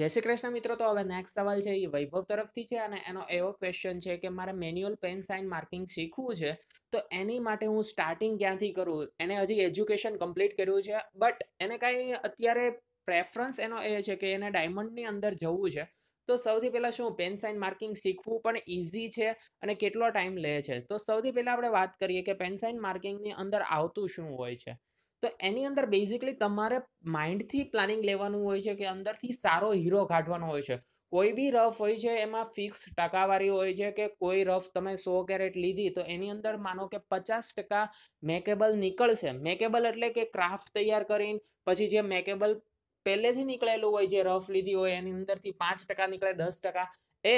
જય શ્રી કૃષ્ણ મિત્રો. તો હવે નેક્સ્ટ સવાલ છે એ વૈભવ તરફથી છે અને એનો એવો ક્વેશ્ચન છે કે મારે મેન્યુઅલ પેન સાઇન માર્કિંગ શીખવું છે, તો એની માટે હું સ્ટાર્ટિંગ ક્યાંથી કરું? એને હજી એજ્યુકેશન કમ્પ્લીટ કર્યું છે, બટ એને કાંઈ અત્યારે પ્રેફરન્સ એનો એ છે કે એને ડાયમંડની અંદર જવું છે. તો સૌથી પહેલાં શું પેન સાઇન માર્કિંગ શીખવું પણ ઇઝી છે અને કેટલો ટાઈમ લે છે? તો સૌથી પહેલાં આપણે વાત કરીએ કે પેન સાઇન માર્કિંગની અંદર આવતું શું હોય છે. તો એની અંદર બેઝિકલી તમારે માઇન્ડથી પ્લાનિંગ લેવાનું હોય છે કે અંદરથી સારો હીરો કાઢવાનો હોય છે. કોઈ બી રફ હોય છે એમાં ફિક્સ ટકાવારી હોય છે કે કોઈ રફ તમે 100 કેરેટ લીધી તો એની અંદર માનો કે 50% મેકેબલ નીકળશે. મેકેબલ એટલે કે ક્રાફ્ટ તૈયાર કરીને પછી જે મેકેબલ પહેલેથી નીકળેલું હોય, જે રફ લીધી હોય એની અંદરથી 5% નીકળે, 10% એ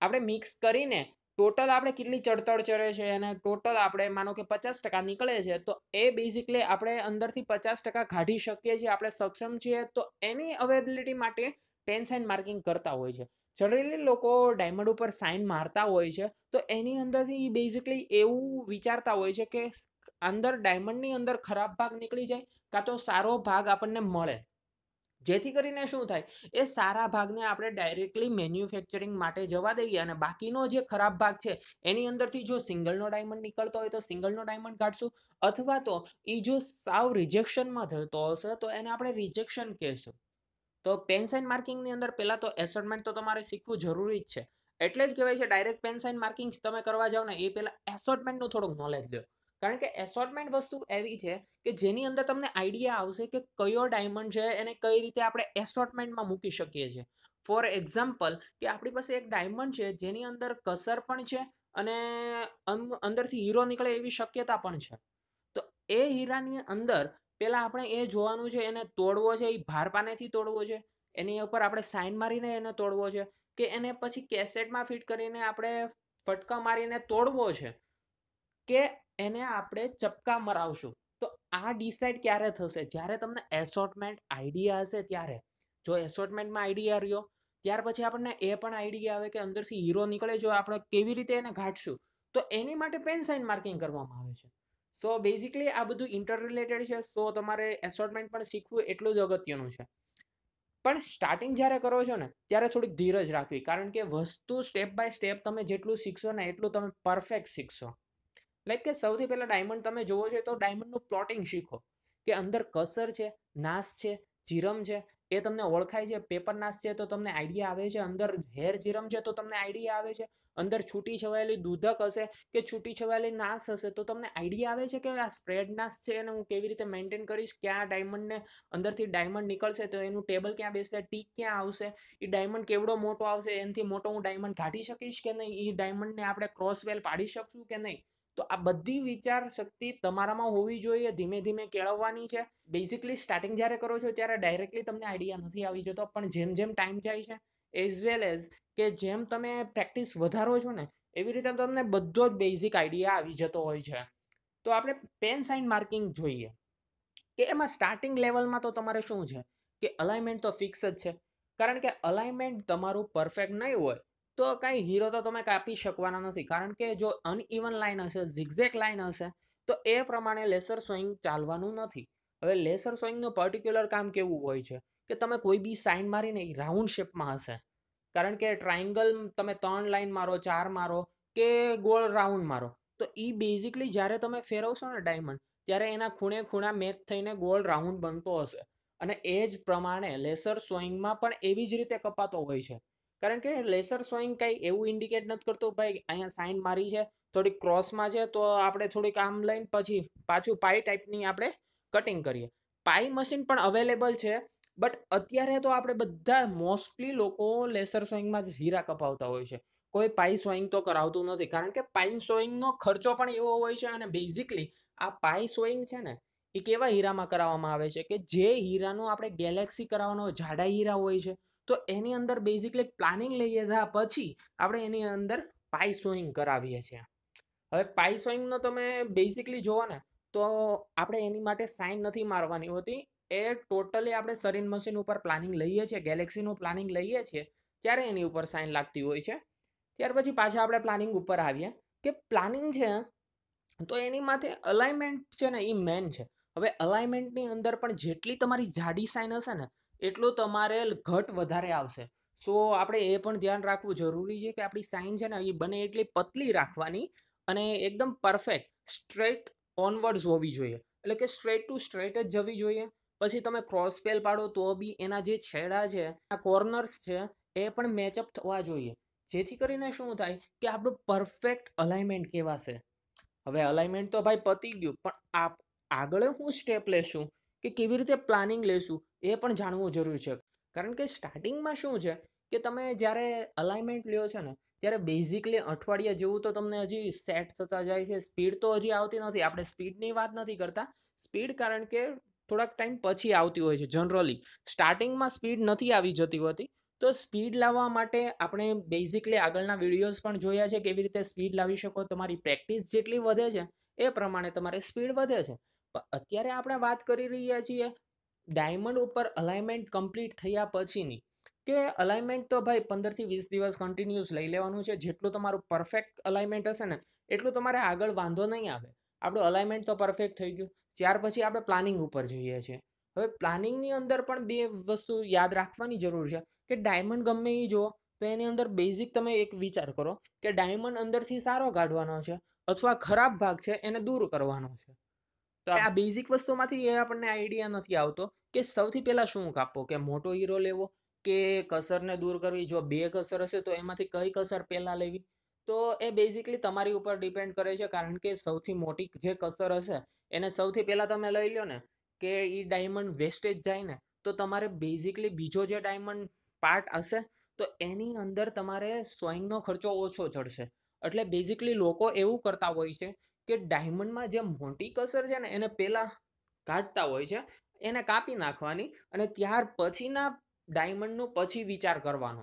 આપણે મિક્સ કરીને ટોટલ આપણે કેટલી ચડતર ચડે છે અને ટોટલ આપણે માનો કે 50% નીકળે છે, તો એ બેઝિકલી આપણે અંદરથી 50% કાઢી શકીએ છીએ, આપણે સક્ષમ છીએ. તો એની અવેબિલિટી માટે પેન સાઇન માર્કિંગ કરતા હોય છે. જનરલી લોકો ડાયમંડ ઉપર સાઇન મારતા હોય છે તો એની અંદરથી બેઝિકલી એવું વિચારતા હોય છે કે અંદર ડાયમંડની અંદર ખરાબ ભાગ નીકળી જાય કાં તો સારો ભાગ આપણને મળે, જેથી કરીને શું થાય, એ સારા ભાગને આપણે ડાયરેક્ટલી મેન્યુફેક્ચરિંગ માટે જવા દઈએ અને બાકીનો જે ખરાબ ભાગ છે એની અંદરથી જો સિંગલનો ડાયમંડ નીકળતો હોય તો સિંગલનો ડાયમંડ કાઢશું, અથવા તો એ જો સાવ રિજેક્શનમાં થતો હશે તો એને આપણે રિજેક્શન કહેશું. તો પેન સાઇન માર્કિંગની અંદર પહેલાં તો એસોર્ટમેન્ટ તો તમારે શીખવું જરૂરી જ છે. એટલે જ કહેવાય છે ડાયરેક્ટ પેન સાઇન માર્કિંગ તમે કરવા જાઓ ને એ પહેલાં એસોર્ટમેન્ટનું થોડુંક નોલેજ લો. કારણ કે એસોર્ટમેન્ટ વસ્તુ એવી છે કે જેની અંદર તમને આઈડિયા આવશે કે કયો ડાયમંડ છે એને કઈ રીતે આપણે એસોર્ટમેન્ટમાં મૂકી શકીએ છીએ. ફોર એક્ઝામ્પલ કે આપણી પાસે એક ડાયમંડ છે જેની અંદર કસર પણ છે અને અંદરથી હીરો નીકળે એવી શક્યતા પણ છે. તો એ હીરાની અંદર પહેલાં આપણે એ જોવાનું છે, એને તોડવો છે એ ભારપાનેથી તોડવો છે, એની ઉપર આપણે સાઇન મારીને એને તોડવો છે કે એને પછી કેસેટમાં ફિટ કરીને આપણે ફટકા મારીને તોડવો છે કે એને આપણે ચપકા મરાવશું. તો આ ડિસાઇડ ક્યારે થશે? જ્યારે તમને એસોર્ટમેન્ટ આઈડિયા હશે ત્યારે. જો એસોર્ટમેન્ટમાં આઈડિયા રહ્યો ત્યાર પછી આપણને એ પણ આઈડિયા આવે કે અંદરથી હીરો નીકળે, જો આપણે કેવી રીતે એને કાઢશું, તો એની માટે પેન સાઇન માર્કિંગ કરવામાં આવે છે. સો બેઝિકલી આ બધું ઇન્ટર રિલેટેડ છે. સો તમારે એસોર્ટમેન્ટ પણ શીખવું એટલું જ અગત્યનું છે. પણ સ્ટાર્ટિંગ જ્યારે કરો છો ને ત્યારે થોડીક ધીરજ રાખવી, કારણ કે વસ્તુ સ્ટેપ બાય સ્ટેપ તમે જેટલું શીખશો ને એટલું તમે પરફેક્ટ શીખશો. લાઈક કે સૌથી પહેલાં ડાયમંડ તમે જોવો છો તો ડાયમંડનું પ્લોટિંગ શીખો કે અંદર કસર છે, નાસ છે, જીરમ છે, એ તમને ઓળખાય છે. પેપર નાસ છે તો તમને આઈડિયા આવે છે, અંદર હેર જીરમ છે તો તમને આઈડિયા આવે છે, અંદર છૂટી છવાયેલી દૂધક હશે કે છૂટી છવાયેલી નાસ હશે તો તમને આઈડિયા આવે છે કે આ સ્પ્રેડ નાસ છે એને હું કેવી રીતે મેન્ટેન કરીશ, ક્યાં ડાયમંડને અંદરથી ડાયમંડ નીકળશે તો એનું ટેબલ ક્યાં બેસશે, ટીક ક્યાં આવશે, એ ડાયમંડ કેવડો મોટો આવશે, એનાથી મોટો હું ડાયમંડ કાઢી શકીશ કે નહીં, એ ડાયમંડને આપણે ક્રોસ વેલ પાડી શકશું કે નહીં. તો આ બધી વિચાર શક્તિ તમારામાં હોવી જોઈએ, ધીમે ધીમે કેળવવાની છે. બેઝિકલી સ્ટાર્ટિંગ જ્યારે કરો છો ત્યારે ડાયરેક્ટલી તમને આઈડિયા નથી આવી જતો, પણ જેમ જેમ ટાઈમ જાય છે એઝ વેલ એઝ કે જેમ તમે પ્રેક્ટિસ વધારો છો ને એવી રીતે તમને બધો જ બેઝિક આઈડિયા આવી જતો હોય છે. તો આપણે પેન સાઇન માર્કિંગ જોઈએ કે એમાં સ્ટાર્ટિંગ લેવલમાં તો તમારે શું છે કે અલાઇનમેન્ટ તો ફિક્સ જ છે. કારણ કે અલાઇનમેન્ટ તમારું પરફેક્ટ નહીં હોય તો કાંઈ હીરો તો તમે કાપી શકવાના નથી. કારણ કે જો અનઇવન લાઇન હશે, ઝિગઝેગ લાઇન હશે તો એ પ્રમાણે લેસર સ્વિંગ ચાલવાનું નથી. હવે લેસર સ્વિંગનું પર્ટિક્યુલર કામ કેવું હોય છે કે તમે કોઈ બી સાઇન મારીને એ રાઉન્ડ શેપમાં હશે. કારણ કે ટ્રાયંગલ તમે 3 લાઇન મારો, 4 મારો કે ગોળ રાઉન્ડ મારો તો એ બેઝિકલી જ્યારે તમે ફેરવશો ને ડાયમંડ ત્યારે એના ખૂણે ખૂણા મેચ થઈને ગોળ રાઉન્ડ બનતો હશે. અને એ જ પ્રમાણે લેસર સ્વિંગમાં પણ એવી જ રીતે કપાતો હોય છે. કારણ કે લેસર સ્વિંગ કંઈ એવું ઇન્ડિકેટ નથી કરતું ભાઈ અહીંયા સાઇન મારી છે, થોડીક ક્રોસમાં છે તો આપણે થોડીક આમ લઈને પછી પાછું પાઈ ટાઈપની આપણે કટિંગ કરીએ. પાઈ મશીન પણ અવેલેબલ છે, બટ અત્યારે તો આપણે બધા મોસ્ટલી લોકો લેસર સ્વિંગમાં જ હીરા કપાવતા હોય છે. કોઈ પાઈ સ્વિંગ તો કરાવતું નથી, કારણ કે પાઈ સ્વિંગનો ખર્ચો પણ એવો હોય છે. અને બેઝિકલી આ પાઈ સ્વિંગ છે ને એ કેવા હીરામાં કરાવવામાં આવે છે કે જે હીરાનું આપણે ગેલેક્સી કરાવવાનો જાડા હીરા હોય છે તો એની અંદર બેઝિકલી પ્લાનિંગ લઈએ હતા પછી આપણે એની અંદર પાઈ સ્વિંગ કરાવીએ છીએ. હવે પાઈ સ્વિંગનો તમે બેઝિકલી જુઓ ને તો આપણે એની માટે સાઇન નથી મારવાની હોતી. એ ટોટલી આપણે સરીન મશીન ઉપર પ્લાનિંગ લઈએ છીએ, ગેલેક્સીનું પ્લાનિંગ લઈએ છીએ ત્યારે એની ઉપર સાઇન લાગતી હોય છે. ત્યાર પછી પાછા આપણે પ્લાનિંગ ઉપર આવીએ કે પ્લાનિંગ છે તો એની માથે અલાઇનમેન્ટ છે ને એ મેન છે. હવે અલાઇનમેન્ટની અંદર પણ જેટલી તમારી જાડી સાઇન હશે ને એટલું તમારે ઘટ વધારે આવશે. સો આપણે એ પણ ધ્યાન રાખવું જરૂરી છે કે આપણી સાઇન છે ને એ બને એટલી પતલી રાખવાની અને એકદમ પરફેક્ટ સ્ટ્રેટ ઓનવર્ડ્સ હોવી જોઈએ. એટલે કે સ્ટ્રેટ ટુ સ્ટ્રેટ જ જવી જોઈએ. પછી તમે ક્રોસ સ્પેલ પાડો તો બી એના જે છેડા છે, આ કોર્નર્સ છે, એ પણ મેચઅપ થવા જોઈએ. જેથી કરીને શું થાય કે આપણું પરફેક્ટ અલાઇનમેન્ટ કહેવાશે. હવે અલાઇનમેન્ટ તો ભાઈ પતી ગયું, પણ આગળ હું સ્ટેપ લેશું કે કેવી રીતે પ્લાનિંગ લેશું એ પણ જાણવું જરૂરી છે. કારણ કે સ્ટાર્ટિંગમાં શું છે કે તમે જ્યારે અલાઇનમેન્ટ લ્યો છો ને ત્યારે બેઝિકલી અઠવાડિયા જેવું તો તમને હજી સેટ થતા જાય છે. સ્પીડ તો હજી આવતી નથી. આપણે સ્પીડની વાત નથી કરતા. સ્પીડ કારણ કે થોડાક ટાઈમ પછી આવતી હોય છે જનરલી. સ્ટાર્ટિંગમાં સ્પીડ નથી આવી જતી હોતી. તો સ્પીડ લાવવા માટે આપણે બેઝિકલી આગળના વિડીયોઝ પણ જોયા છે કેવી રીતે સ્પીડ લાવી શકો. તમારી પ્રેક્ટિસ જેટલી વધે છે એ પ્રમાણે તમારે સ્પીડ વધે છે. પણ અત્યારે આપણે વાત કરી રહ્યા છીએ ડાયમંડ ઉપર અલાઇનમેન્ટ કમ્પ્લીટ થયા પછીની, કે અલાઇનમેન્ટ તો ભાઈ 15 થી 20 દિવસ કન્ટિન્યુઅસ લઈ લેવાનું છે. જેટલું તમારું પરફેક્ટ અલાઇનમેન્ટ હશે ને એટલું તમારે આગળ વાંધો નહીં આવે. આપણું અલાઇનમેન્ટ તો પરફેક્ટ થઈ ગયું. ત્યાર પછી આપણે પ્લાનિંગ ઉપર જઈએ છીએ. હવે પ્લાનિંગની અંદર પણ બે વસ્તુ યાદ રાખવાની જરૂર છે કે ડાયમંડ ગમે એ જુઓ તો એની અંદર બેઝિક તમે એક વિચાર કરો કે ડાયમંડ અંદરથી સારો કાઢવાનો છે અથવા ખરાબ ભાગ છે એને દૂર કરવાનો છે. તો આ બેઝિક વસ્તુમાંથી એ આપણને આઈડિયા નથી આવતો કે સૌથી પહેલા શું કાપવો, કે મોટો હીરો લેવો કે કસરને દૂર કરવી. જો બે કસર હશે તો એમાંથી કઈ કસર પહેલા લેવી, તો એ બેઝિકલી તમારી ઉપર ડિપેન્ડ કરે છે. કારણ કે સૌથી મોટી જે કસર હશે એને સૌથી પહેલા તમે લઈ લો ને કે એ ડાયમંડ વેસ્ટેજ જાય ને, તો તમારે બેઝિકલી બીજો જે ડાયમંડ પાર્ટ હશે તો એની અંદર તમારે સોઈંગનો ખર્ચો ઓછો ચડશે. એટલે બેઝિકલી લોકો એવું કરતા હોય છે કે ડાયમંડમાં જે મોટી કસર છે ને એને પહેલા કાઢતા હોય છે, એને કાપી નાખવાની અને ત્યાર પછીના ડાયમંડનું પછી વિચાર કરવાનો.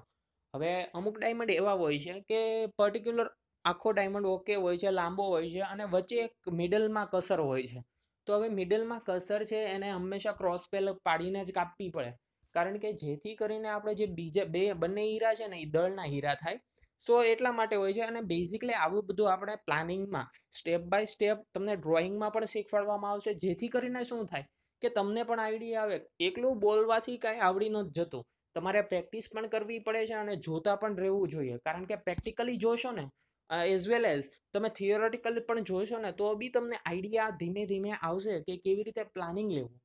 હવે અમુક ડાયમંડ એવા હોય છે કે પર્ટિક્યુલર આખો ડાયમંડ ઓકે હોય છે, લાંબો હોય છે અને વચ્ચે એક મિડલમાં કસર હોય છે. તો હવે મિડલમાં કસર છે એને હંમેશા ક્રોસ પેલ પાડીને જ કાપવી પડે. કારણ કે જેથી કરીને આપણે જે બીજા બંને હીરા છે ને એ દળના હીરા થાય. સો એટલા માટે હોય છે. અને બેઝિકલી આવું બધું આપણે પ્લાનિંગમાં સ્ટેપ બાય સ્ટેપ તમને ડ્રોઈંગમાં પણ શીખવાડવામાં આવશે. જેથી કરીને શું થાય કે તમને પણ આઈડિયા આવે. એકલું બોલવાથી કાંઈ આવડી નથી જતું. તમારે પ્રેક્ટિસ પણ કરવી પડે છે અને જોતા પણ રહેવું જોઈએ. કારણ કે પ્રેક્ટિકલી જોશો ને એઝ વેલ એઝ તમે થિયોરેટિકલી પણ જોશો ને તો બી તમને આઈડિયા ધીમે ધીમે આવશે કે કેવી રીતે પ્લાનિંગ લેવું.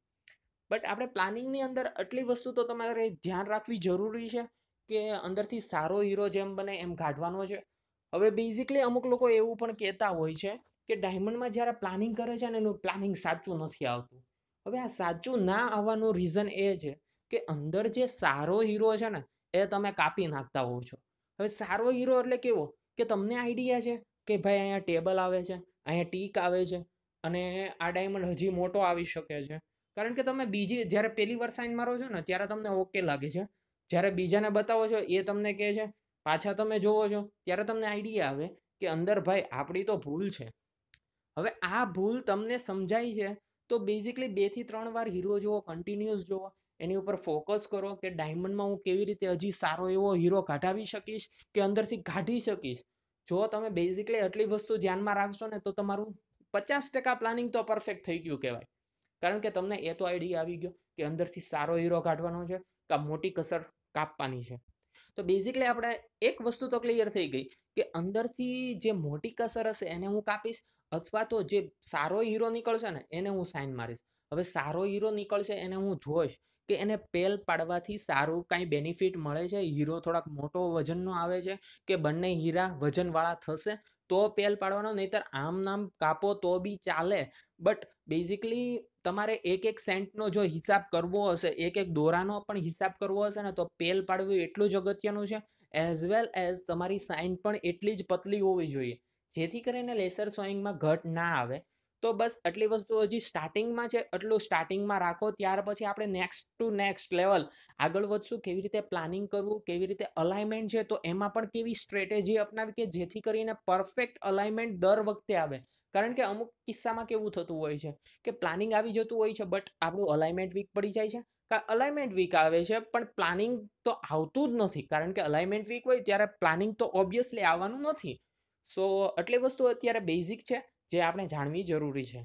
બટ આપણે પ્લાનિંગની અંદર આટલી વસ્તુ તો તમારે ધ્યાન રાખવી જરૂરી છે કે અંદરથી સારો હીરો જેમ બને એમ કાઢવાનો છે. હવે બેઝિકલી અમુક લોકો એવું પણ કહેતા હોય છે કે ડાયમંડમાં જ્યારે પ્લાનિંગ કરે છે ને એનું પ્લાનિંગ સાચું નથી આવતું. હવે આ સાચું ના આવવાનું રીઝન એ છે કે અંદર જે સારો હીરો છે ને એ તમે કાપી નાખતા હોવ છો. હવે સારો હીરો એટલે કેવો કે તમને આઈડિયા છે કે ભાઈ અહીંયા ટેબલ આવે છે, અહીંયા ટીક આવે છે અને આ ડાયમંડ હજી મોટો આવી શકે છે. કારણ કે તમે બીજી જ્યારે પહેલી વાર સાઇન મારો છો ને ત્યારે તમને ઓકે લાગે છે. જ્યારે બીજાને બતાવો છો એ તમને કહે છે, પાછા તમે જોવો છો ત્યારે તમને આઈડિયા આવે કે અંદર ભાઈ આપણી તો ભૂલ છે. હવે આ ભૂલ તમને સમજાય છે તો બેઝિકલી 2 થી 3 વાર હીરો જુઓ, કન્ટિન્યુઅસ જુઓ, એની ઉપર ફોકસ કરો કે ડાયમંડમાં હું કેવી રીતે હજી સારો એવો હીરો કાઢાવી શકીશ કે અંદરથી કાઢી શકીશ. જો તમે બેઝિકલી આટલી વસ્તુ ધ્યાનમાં રાખશો ને તો તમારું 50% પ્લાનિંગ તો પરફેક્ટ થઈ ગયું કહેવાય. કારણ કે તમને એ તો આઈડિયા આવી ગયો કે અંદરથી સારો હીરો કાઢવાનો છે કે મોટી કસર કાપવાની છે. તો બેઝિકલી આપણે એક વસ્તુ તો ક્લિયર થઈ ગઈ કે અંદરથી જે મોટી કસર હશે એને હું કાપીશ અથવા તો જે સારો હીરો નીકળશે ને એને હું સાઇન મારીશ. હવે સારો હીરો નીકળશે એને હું જોઈશ કે એને પેલ પાડવાથી સારું કાંઈ બેનિફિટ મળે છે, હીરો થોડાક મોટો વજનનો આવે છે કે બંને હીરા વજનવાળા થશે તો પેલ પાડવાનો. નહીતર આમ નામ કાપો તો બી ચાલે. બટ બેઝિકલી તમારે એક એક સેન્ટનો જો હિસાબ કરવો હશે, એક એક દોરાનો પણ હિસાબ કરવો હશે ને તો પેલ પાડવું એટલું જ અગત્યનું છે. એઝ વેલ એઝ તમારી સાઇન પણ એટલી જ પતલી હોવી જોઈએ જેથી કરીને લેસર સોઈંગમાં ઘટ ના આવે. તો બસ આટલી વસ્તુ હજી સ્ટાર્ટિંગમાં છે, એટલું સ્ટાર્ટિંગમાં રાખો. ત્યાર પછી આપણે નેક્સ્ટ ટુ નેક્સ્ટ લેવલ આગળ વધશું. કેવી રીતે પ્લાનિંગ કરવું, કેવી રીતે અલાઇનમેન્ટ છે તો એમાં પણ કેવી સ્ટ્રેટેજી અપનાવી કે જેથી કરીને પરફેક્ટ અલાઇનમેન્ટ દર વખતે આવે. કારણ કે અમુક કિસ્સામાં કેવું થતું હોય છે કે પ્લાનિંગ આવી જતું હોય છે બટ આપણું અલાઇનમેન્ટ વીક પડી જાય છે. અલાઇનમેન્ટ વીક આવે છે પણ પ્લાનિંગ તો આવતું જ નથી. કારણ કે અલાઇનમેન્ટ વીક હોય ત્યારે પ્લાનિંગ તો ઓબ્વિયસલી આવવાનું નથી. સો આટલી વસ્તુ અત્યારે બેઝિક છે જે આપણે જાણવી જરૂરી છે.